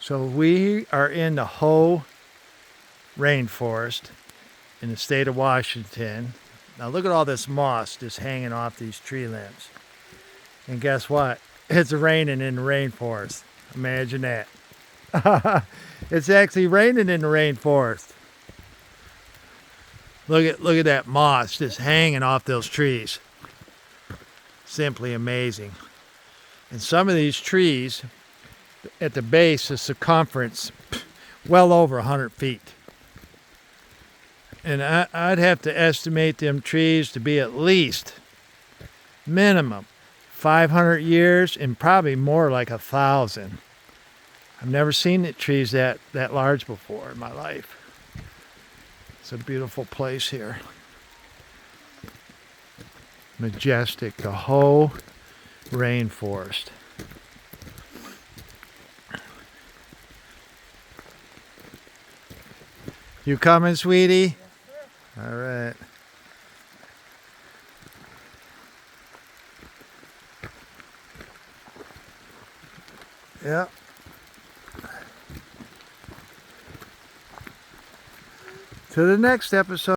So we are in the Hoh Rainforest in the state of Washington. Now look at all this moss just hanging off these tree limbs. And guess what? It's raining in the rainforest. Imagine that. It's actually raining in the rainforest. Look at that moss just hanging off those trees. Simply amazing. And some of these trees at the base, the circumference, well over 100 feet. And I'd have to estimate them trees to be at least, minimum, 500 years and probably more like 1,000. I've never seen the trees that large before in my life. It's a beautiful place here. Majestic, the Hoh Rainforest. You coming, sweetie? Yes, sir. All right. Yep. To the next episode.